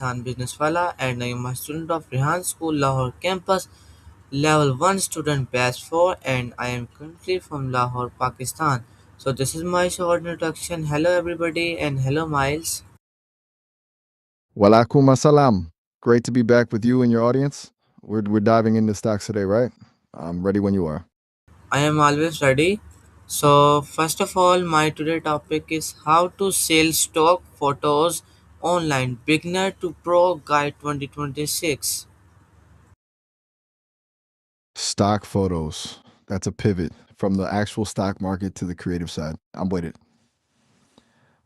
Khan Businesswala and I am a student of Rehan School, Lahore campus, level 1 student batch 4 and I am currently from Lahore, Pakistan. So this is my short introduction. Hello everybody and hello Miles. Walaikum assalam. Great to be back with you and your audience. We're diving into stocks today, right? I'm ready when you are. I am always ready. So first of all, my today topic is how to sell stock photos online, beginner to pro guide 2026. Stock photos. That's a pivot from the actual stock market to the creative side. I'm with it.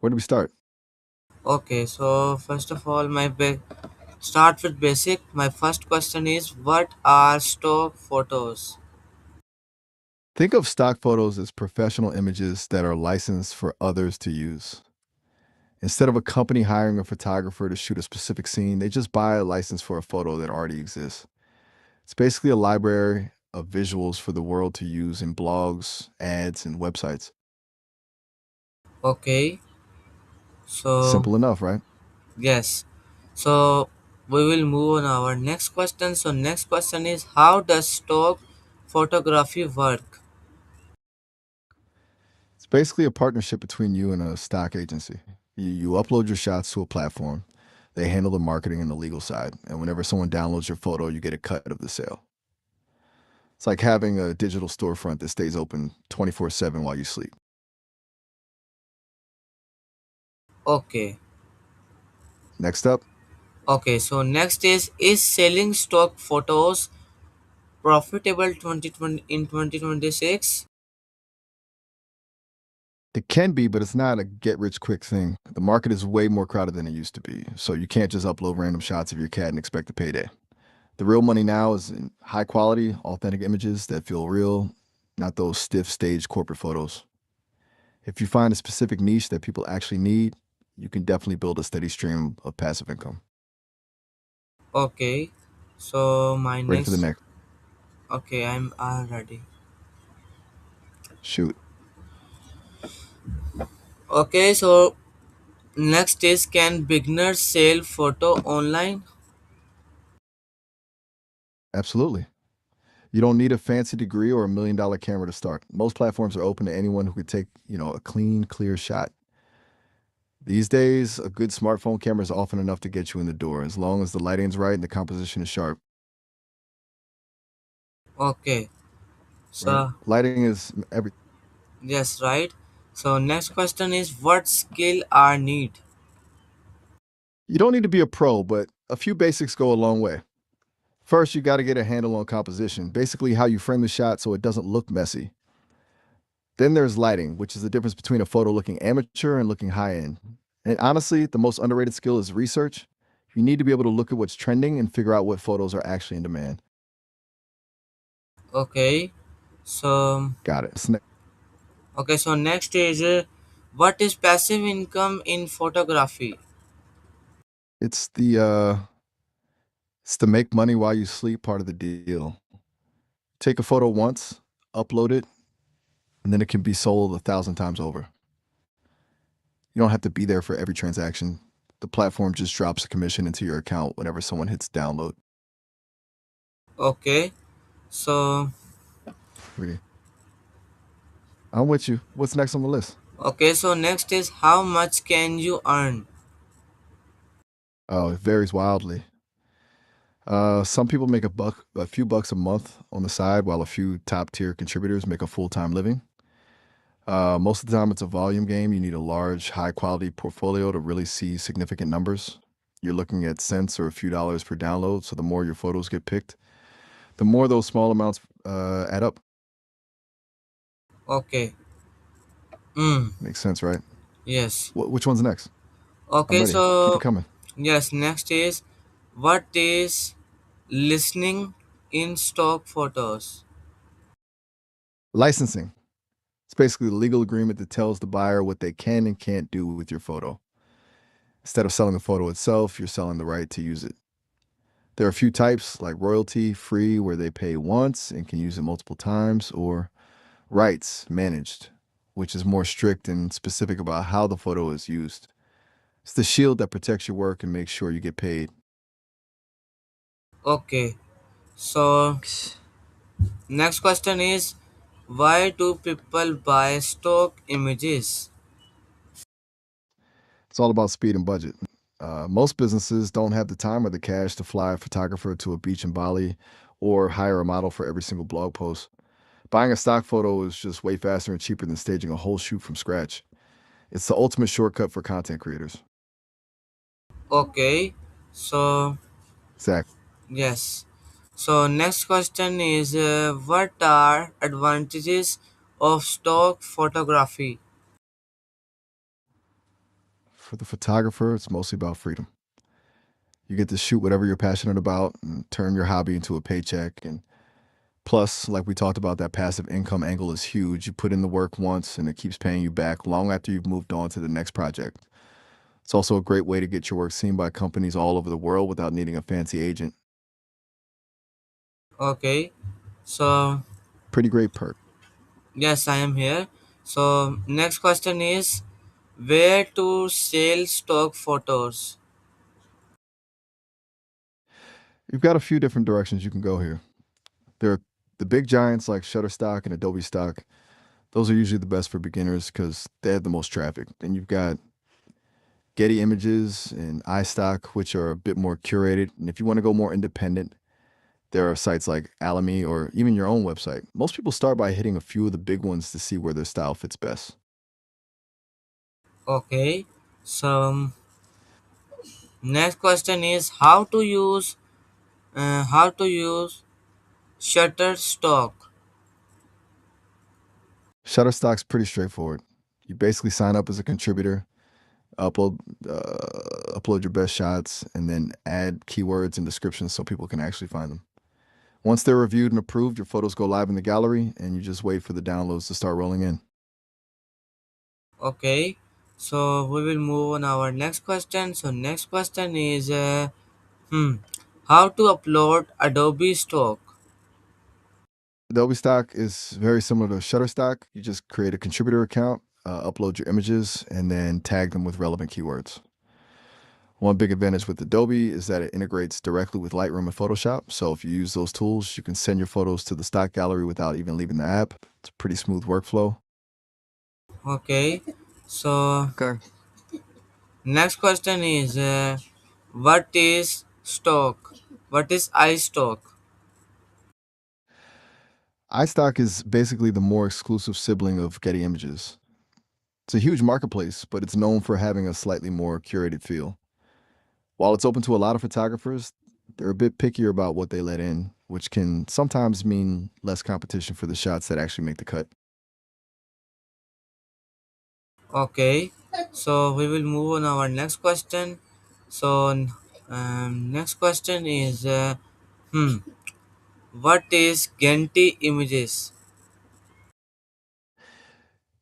Where do we start? Okay, so first of all, start with basic. My first question is what are stock photos? Think of stock photos as professional images that are licensed for others to use. Instead of a company hiring a photographer to shoot a specific scene, they just buy a license for a photo that already exists. It's basically a library of visuals for the world to use in blogs, ads, and websites. Okay, so Simple enough, right? yes. So we will move on our next question. So next question is how does stock photography work? It's basically a partnership between you and a stock agency. You upload your shots to a platform. They handle the marketing and the legal side. And whenever someone downloads your photo, you get a cut of the sale. It's like having a digital storefront that stays open 24/7 while you sleep. Okay. Next up, Okay, so next is selling stock photos profitable 2020 in 2026? it can be, but it's not a get rich quick thing. The market is way more crowded than it used to be. So you can't just upload random shots of your cat and expect a payday. The real money now is in high quality, authentic images that feel real, not those stiff staged corporate photos. If you find a specific niche that people actually need, you can definitely build a steady stream of passive income. Okay. So my Ready for the next next? okay, I'm all ready. Shoot. Okay, so next is can beginners sell photo online? Absolutely. You don't need a fancy degree or $1 million camera to start. Most platforms are open to anyone who could take, a clean, clear shot. These days, a good smartphone camera is often enough to get you in the door, as long as the lighting's right and the composition is sharp, Okay. right? So Lighting is every. yes, right. So next question is what skill are need? You don't need to be a pro, but a few basics go a long way. First, you got to get a handle on composition, basically how you frame the shot so it doesn't look messy. Then there's lighting, which is the difference between a photo looking amateur and looking high end. And honestly, the most underrated skill is research. You need to be able to look at what's trending and figure out what photos are actually in demand. Okay. So Got it. okay, so next is what is passive income in photography? It's the make money while you sleep part of the deal. Take a photo once, upload it, and then it can be sold 1,000 times over. You don't have to be there for every transaction. The platform just drops a commission into your account whenever someone hits download. Okay. So Really. I'm with you. What's next on the list? okay, so next is how much can you earn? Oh, it varies wildly. Some people make a few bucks a month on the side, while a few top tier contributors make a full time living. Most of the time, it's a volume game. You need a large, high quality portfolio to really see significant numbers. You're looking at cents or a few dollars per download. So the more your photos get picked, the more those small amounts add up. Okay. Mm, Makes sense, right? yes. Which one's next? I'm Okay, ready. Keep it so coming. yes, next is what is listening in stock photos? Licensing. It's basically the legal agreement that tells the buyer what they can and can't do with your photo. Instead of selling the photo itself, you're selling the right to use it. There are a few types like royalty free, where they pay once and can use it multiple times, or rights managed, which is more strict and specific about how the photo is used. It's the shield that protects your work and makes sure you get paid. Okay, so next question is, why do people buy stock images? It's all about speed and budget. Most businesses don't have the time or the cash to fly a photographer to a beach in Bali or hire a model for every single blog post. Buying a stock photo is just way faster and cheaper than staging a whole shoot from scratch. It's the ultimate shortcut for content creators. Okay, so Exactly. yes. So next question is, what are advantages of stock photography? For the photographer, it's mostly about freedom. You get to shoot whatever you're passionate about and turn your hobby into a paycheck. And plus, like we talked about, that passive income angle is huge. You put in the work once and it keeps paying you back long after you've moved on to the next project. It's also a great way to get your work seen by companies all over the world without needing a fancy agent. Okay, so Pretty great perk. yes, I am here. So next question is, where to sell stock photos? You've got a few different directions you can go here. There are the big giants like Shutterstock and Adobe Stock. Those are usually the best for beginners because they have the most traffic. Then you've got Getty Images and iStock, which are a bit more curated. And if you want to go more independent, there are sites like Alamy or even your own website. Most people start by hitting a few of the big ones to see where their style fits best. Okay, so next question is, how to use Shutterstock. Shutterstock's pretty straightforward. You basically sign up as a contributor, upload upload your best shots, and then add keywords and descriptions so people can actually find them. Once they're reviewed and approved, your photos go live in the gallery, and you just wait for the downloads to start rolling in. Okay, so we will move on our next question. So next question is, hmm, how to upload Adobe Stock. Adobe Stock is very similar to Shutterstock. You just create a contributor account, upload your images, and then tag them with relevant keywords. One big advantage with Adobe is that it integrates directly with Lightroom and Photoshop. So if you use those tools, you can send your photos to the stock gallery without even leaving the app. It's a pretty smooth workflow. Okay, so Okay. next question is, what is stock? What is iStock? iStock is basically the more exclusive sibling of Getty Images. It's a huge marketplace, but it's known for having a slightly more curated feel. While it's open to a lot of photographers, they're a bit pickier about what they let in, which can sometimes mean less competition for the shots that actually make the cut. Okay, so we will move on our next question. So next question is, hmm, what is Getty Images?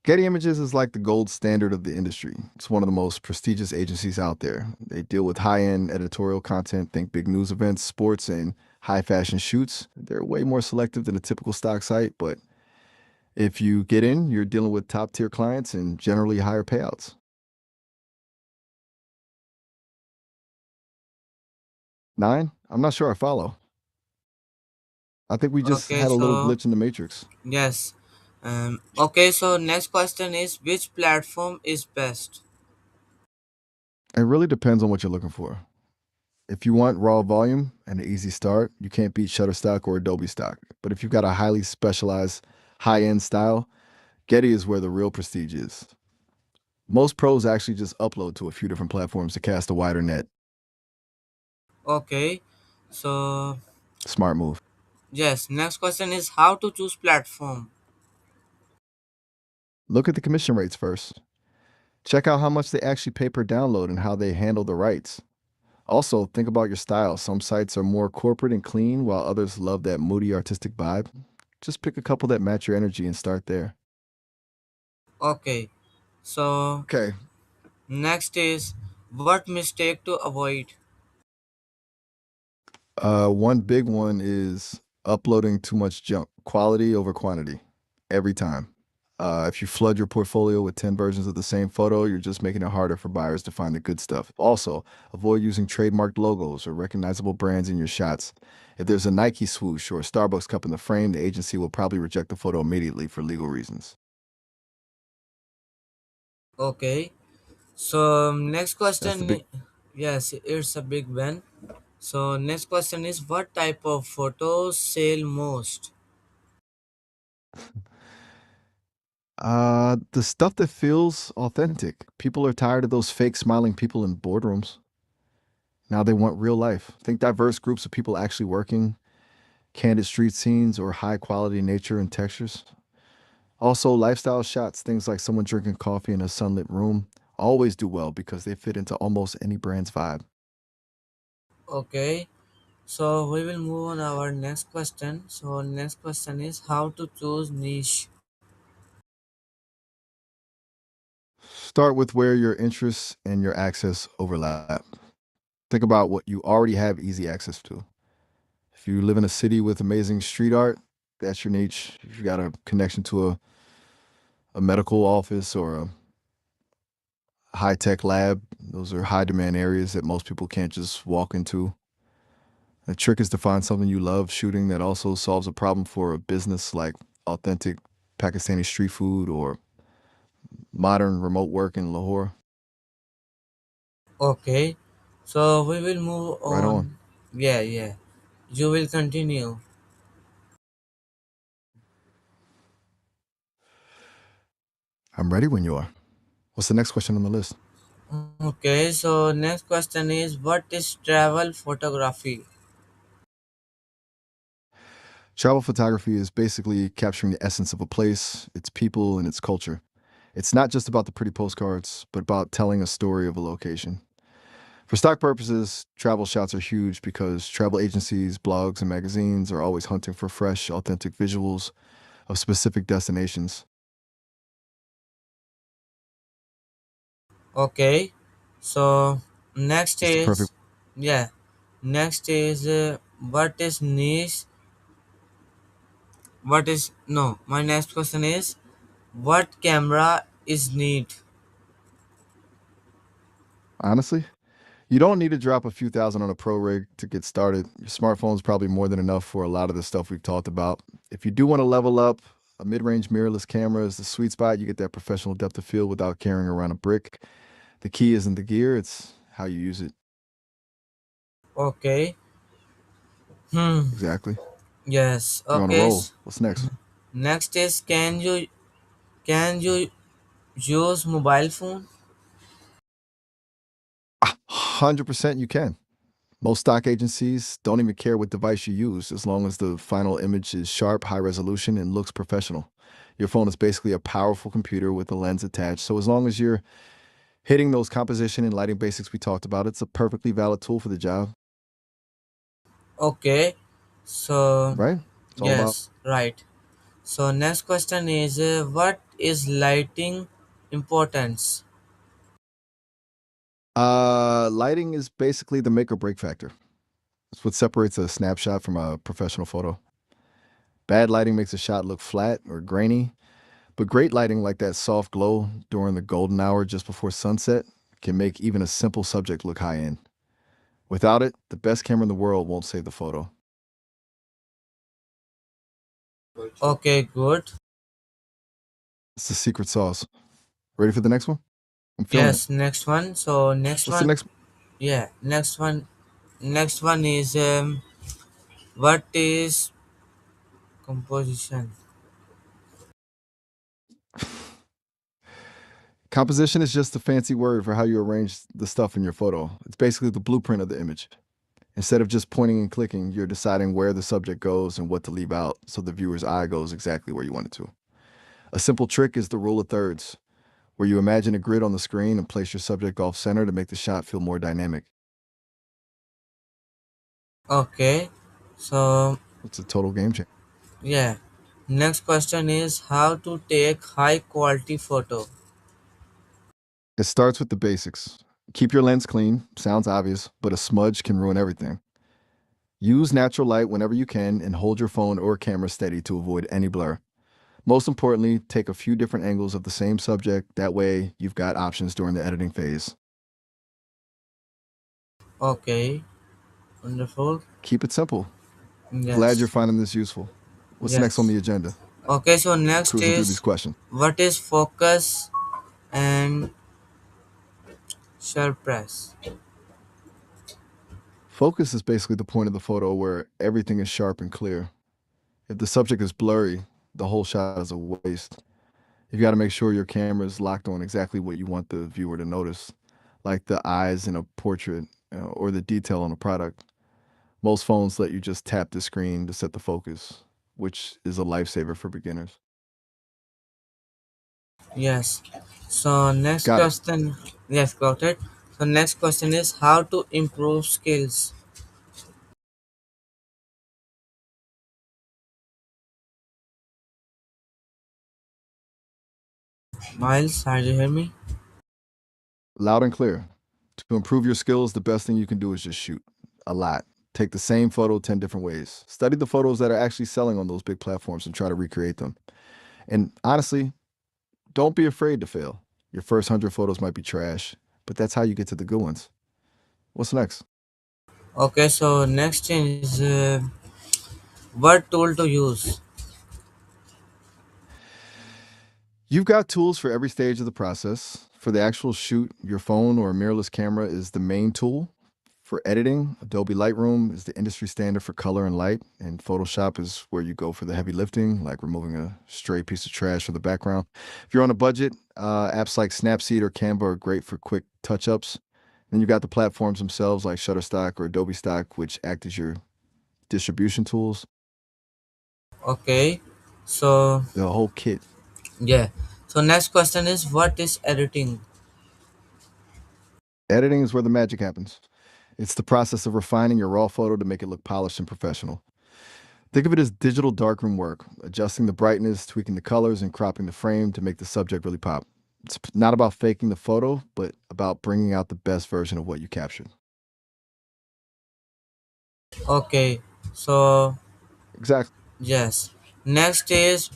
Getty Images is like the gold standard of the industry. It's one of the most prestigious agencies out there. They deal with high end editorial content, think big news events, sports, and high fashion shoots. They're way more selective than a typical stock site, but if you get in, you're dealing with top tier clients and generally higher payouts. Nine? I'm not sure I follow. I think we just Okay, had a little so glitch in the matrix. yes. Okay, so next question is, which platform is best? It really depends on what you're looking for. If you want raw volume and an easy start, you can't beat Shutterstock or Adobe Stock. But if you've got a highly specialized, high end style, Getty is where the real prestige is. Most pros actually just upload to a few different platforms to cast a wider net. Okay, so Smart move. yes, next question is, how to choose platform. Look at the commission rates first. Check out how much they actually pay per download and how they handle the rights. Also, think about your style. Some sites are more corporate and clean, while others love that moody artistic vibe. Just pick a couple that match your energy and start there. Okay, so Okay. next is, what mistake to avoid. One big one is uploading too much junk. Quality over quantity every time. If you flood your portfolio with 10 versions of the same photo, you're just making it harder for buyers to find the good stuff. Also, avoid using trademarked logos or recognizable brands in your shots. If there's a Nike swoosh or a Starbucks cup in the frame, the agency will probably reject the photo immediately for legal reasons. Okay. So next That's the question, big. yes, it's a big one. So next question is what type of photos sell most? The stuff that feels authentic. People are tired of those fake smiling people in boardrooms. Now they want real life. Think diverse groups of people actually working, candid street scenes, or high quality nature and textures. Also, lifestyle shots, things like someone drinking coffee in a sunlit room, always do well because they fit into almost any brand's vibe. Okay. So we will move on our next question. So next question is how to choose niche. Start with where your interests and your access overlap. Think about what you already have easy access to. If you live in a city with amazing street art, that's your niche. If you got a connection to a medical office or a high tech lab, those are high demand areas that most people can't just walk into. The trick is to find something you love shooting that also solves a problem for a business like authentic Pakistani street food or modern remote work in Lahore. Okay. So we will move Right on. on. Yeah, yeah. You will continue. I'm ready when you are. What's the next question on the list? Okay, so next question is what is travel photography? Travel photography is basically capturing the essence of a place, its people, and its culture. It's not just about the pretty postcards, but about telling a story of a location. For stock purposes, travel shots are huge because travel agencies, blogs, and magazines are always hunting for fresh, authentic visuals of specific destinations. Okay. So next It's the perfect. is yeah. Next is what is niche? What is no? My next question is what camera is need? Honestly, you don't need to drop a few thousand on a pro rig to get started. Your smartphone's probably more than enough for a lot of the stuff we've talked about. If you do want to level up, a mid range mirrorless camera is the sweet spot. You get that professional depth of field without carrying around a brick. The key isn't the gear, it's how you use it. Okay. Hmm. Exactly. Yes. You're on a Okay. roll. What's next? Next is can you use mobile phone? 100% you can. Most stock agencies don't even care what device you use as long as the final image is sharp, high resolution, and looks professional. Your phone is basically a powerful computer with a lens attached. So as long as you're hitting those composition and lighting basics we talked about, it's a perfectly valid tool for the job, Okay. So right? It's all about. yes, right. So next question is what is lighting importance? Lighting is basically the make or break factor. It's what separates a snapshot from a professional photo. Bad lighting makes a shot look flat or grainy, but great lighting, like that soft glow during the golden hour just before sunset, can make even a simple subject look high end. Without it, the best camera in the world won't save the photo. Okay, good. It's the secret sauce. Ready for the next one? I'm feeling it. Yes, next one. So next What's the one, next? yeah, next one. Next one is what is composition? Composition is just a fancy word for how you arrange the stuff in your photo. It's basically the blueprint of the image. Instead of just pointing and clicking, you're deciding where the subject goes and what to leave out so the viewer's eye goes exactly where you want it to. A simple trick is the rule of thirds, where you imagine a grid on the screen and place your subject off center to make the shot feel more dynamic. Okay, so It's a total game changer. yeah. Next question is how to take high quality photo. It starts with the basics. Keep your lens clean, sounds obvious, but a smudge can ruin everything. Use natural light whenever you can and hold your phone or camera steady to avoid any blur. Most importantly, take a few different angles of the same subject. That way, you've got options during the editing phase. Okay, wonderful. Keep it simple. Glad you're Yes, finding this useful. What's next on yes. the agenda? Okay, so next Cruising through these is questions. what is focus and sharpness? Focus is basically the point of the photo where everything is sharp and clear. If the subject is blurry, the whole shot is a waste. You've got to make sure your camera is locked on exactly what you want the viewer to notice, like the eyes in a portrait or the detail on a product. Most phones let you just tap the screen to set the focus, which is a lifesaver for beginners. Yes. So next Got it. question, yes, got it. So next question is how to improve skills. Miles, are you hear me? Loud and clear. To improve your skills, the best thing you can do is just shoot a lot. Take the same photo 10 different ways. Study the photos that are actually selling on those big platforms and try to recreate them. And honestly, don't be afraid to fail. Your first 100 photos might be trash, but that's how you get to the good ones. What's next? Okay, so next thing is what tool to use. You've got tools for every stage of the process. For the actual shoot, your phone or a mirrorless camera is the main tool. For editing, Adobe Lightroom is the industry standard for color and light, and Photoshop is where you go for the heavy lifting, like removing a stray piece of trash from the background. If you're on a budget, apps like Snapseed or Canva are great for quick touch ups. Then you've got the platforms themselves like Shutterstock or Adobe Stock, which act as your distribution tools. Okay, so The whole kit. yeah. So next question is what is editing? Editing is where the magic happens. It's the process of refining your raw photo to make it look polished and professional. Think of it as digital darkroom work, adjusting the brightness, tweaking the colors, and cropping the frame to make the subject really pop. It's not about faking the photo, but about bringing out the best version of what you captured. Okay, so Exactly. yes. Next is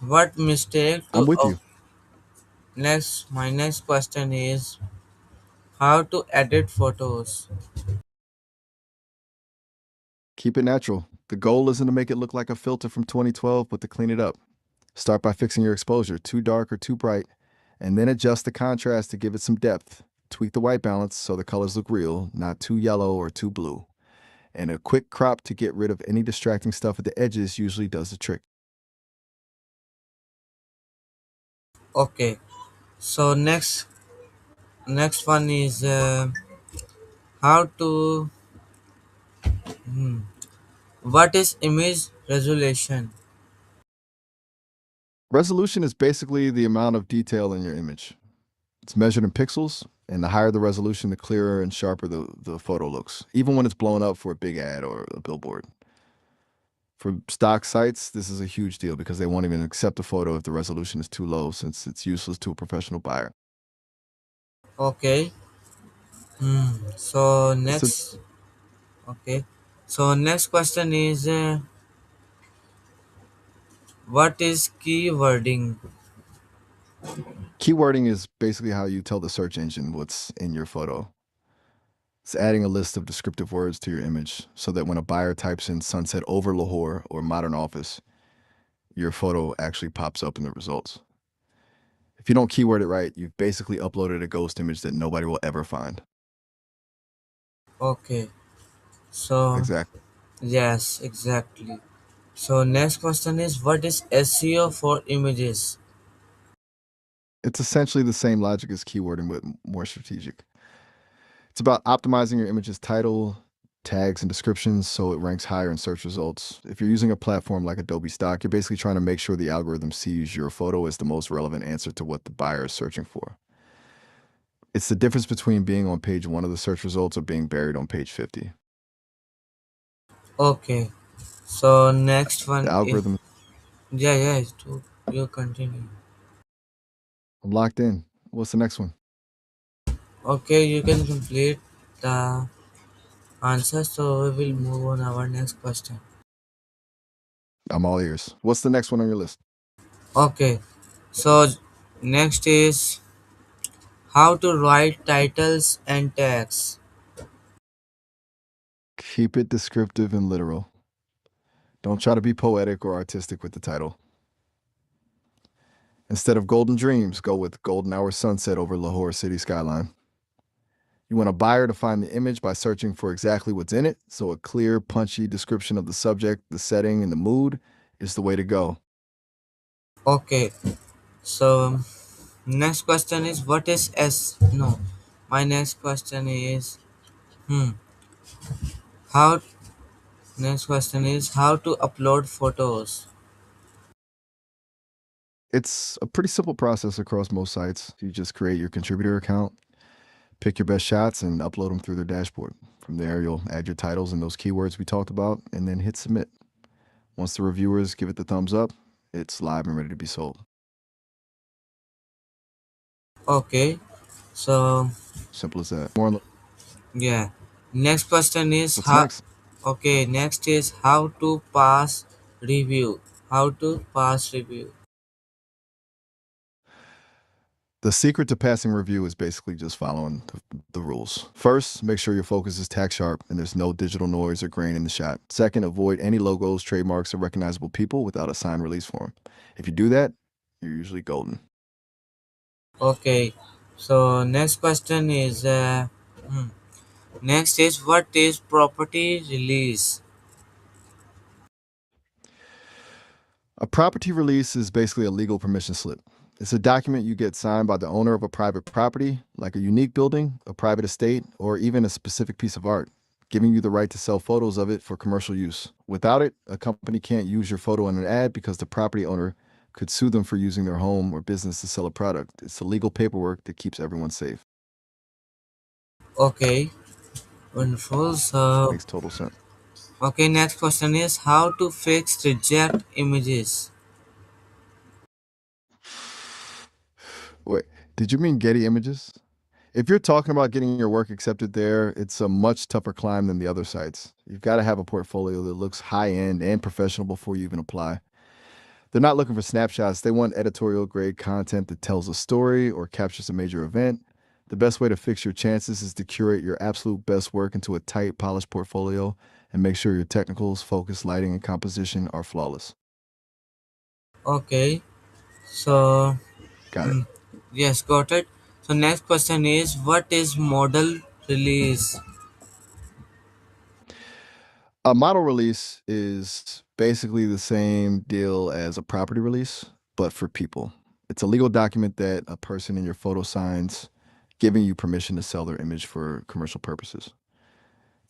what mistake I'm to with you. next my next question is how to edit photos. Keep it natural. The goal isn't to make it look like a filter from 2012, but to clean it up. Start by fixing your exposure, too dark or too bright, and then adjust the contrast to give it some depth. Tweak the white balance so the colors look real, not too yellow or too blue. And a quick crop to get rid of any distracting stuff at the edges usually does the trick. Okay, so next one is how to what is image resolution? Resolution is basically the amount of detail in your image. It's measured in pixels, and the higher the resolution, the clearer and sharper the photo looks, even when it's blown up for a big ad or a billboard. For stock sites, this is a huge deal because they won't even accept a photo if the resolution is too low since it's useless to a professional buyer. Okay. So It's a next, okay. So next question is what is keywording? keywording is basically how you tell the search engine what's in your photo. It's adding a list of descriptive words to your image so that when a buyer types in sunset over Lahore or modern office, your photo actually pops up in the results. If you don't keyword it right, you've basically uploaded a ghost image that nobody will ever find. Okay. So Exactly. yes, exactly. So next question is what is SEO for images? It's essentially the same logic as keywording, but more strategic. It's about optimizing your image's title, tags, and descriptions so it ranks higher in search results. If you're using a platform like Adobe Stock, you're basically trying to make sure the algorithm sees your photo as the most relevant answer to what the buyer is searching for. It's the difference between being on page one of the search results or being buried on page 50. Okay. So next The one is algorithm, yeah, yeah, you continue. I'm locked in. What's the next one? Okay, you can complete the answer. So we will move on our next question. I'm all ears. What's the next one on your list? Okay, so next is how to write titles and tags. Keep it descriptive and literal. Don't try to be poetic or artistic with the title. Instead of golden dreams, go with golden hour sunset over Lahore city skyline. You want a buyer to find the image by searching for exactly what's in it, so a clear, punchy description of the subject, the setting, and the mood is the way to go. Okay, so next question is what is S? No, my next question is hmm. How next question is how to upload photos. It's a pretty simple process across most sites. You just create your contributor account, pick your best shots, and upload them through their dashboard. From there, you'll add your titles and those keywords we talked about, and then hit submit. Once the reviewers give it the thumbs up, it's live and ready to be sold. Okay, so Simple as that. More on yeah. Next question is what's how. next? Okay, next is how to pass review. How to pass review. The secret to passing review is basically just following the rules. First, make sure your focus is tack sharp and there's no digital noise or grain in the shot. Second, avoid any logos, trademarks, or recognizable people without a signed release form. If you do that, you're usually golden. Okay, so next question is hmm, next is what is property release? A property release is basically a legal permission slip. It's a document you get signed by the owner of a private property, like a unique building, a private estate, or even a specific piece of art, giving you the right to sell photos of it for commercial use. Without it, a company can't use your photo in an ad because the property owner could sue them for using their home or business to sell a product. It's the legal paperwork that keeps everyone safe. Okay, wonderful. So Makes total sense. okay, next question is how to fix reject images. Wait, did you mean Getty Images? If you're talking about getting your work accepted there, it's a much tougher climb than the other sites. You've got to have a portfolio that looks high end and professional before you even apply. They're not looking for snapshots, they want editorial grade content that tells a story or captures a major event. The best way to fix your chances is to curate your absolute best work into a tight, polished portfolio and make sure your technicals, focus, lighting, and composition are flawless. Okay, so Got it. mm, yes, got it. So next question is what is model release? A model release is basically the same deal as a property release, but for people. It's a legal document that a person in your photo signs, giving you permission to sell their image for commercial purposes.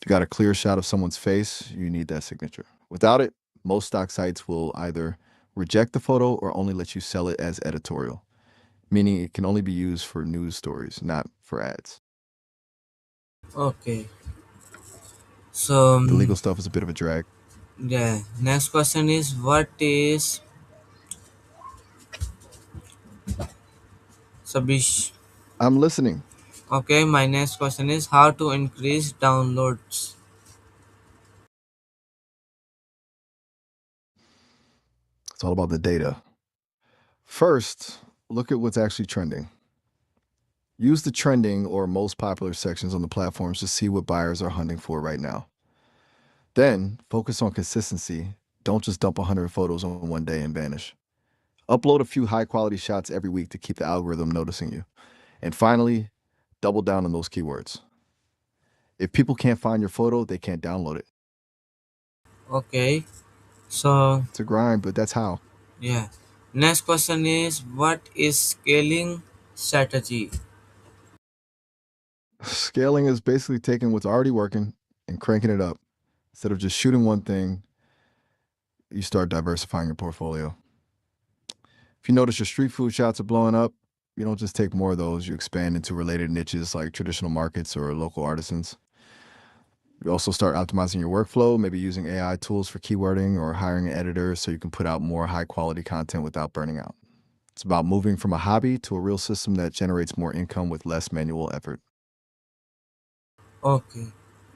If you got a clear shot of someone's face, you need that signature. Without it, most stock sites will either reject the photo or only let you sell it as editorial, meaning it can only be used for news stories, not for ads. Okay, so The legal stuff is a bit of a drag. yeah. Next question is what is Sabish? I'm listening. Okay, my next question is how to increase downloads. It's all about the data. First, look at what's actually trending. Use the trending or most popular sections on the platforms to see what buyers are hunting for right now. Then, focus on consistency. Don't just dump 100 photos on one day and vanish. Upload a few high quality shots every week to keep the algorithm noticing you. And finally, double down on those keywords. If people can't find your photo, they can't download it. Okay, so It's a grind, but that's how. yeah. Next question is what is scaling strategy? Scaling is basically taking what's already working and cranking it up. Instead of just shooting one thing, you start diversifying your portfolio. If you notice your street food shots are blowing up, you don't just take more of those, you expand into related niches like traditional markets or local artisans. You also start optimizing your workflow, maybe using AI tools for keywording or hiring an editor so you can put out more high quality content without burning out. It's about moving from a hobby to a real system that generates more income with less manual effort. Okay,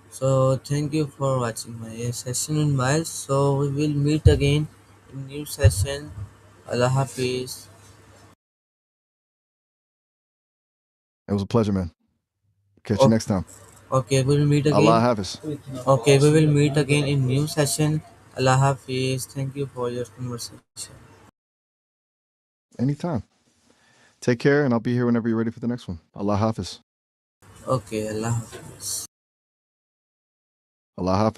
so thank you for watching my session in Miles. So we will meet again in new session. Allah Hafiz. It was a pleasure, man. Catch you Oh, next time. okay, we will meet Allah again. Hafiz. Okay, we will meet again in new session. Allah Hafiz. Thank you for your conversation. Anytime. Take care, and I'll be here whenever you're ready for the next one. Allah Hafiz. Okay, Allah Hafiz. Allah Hafiz.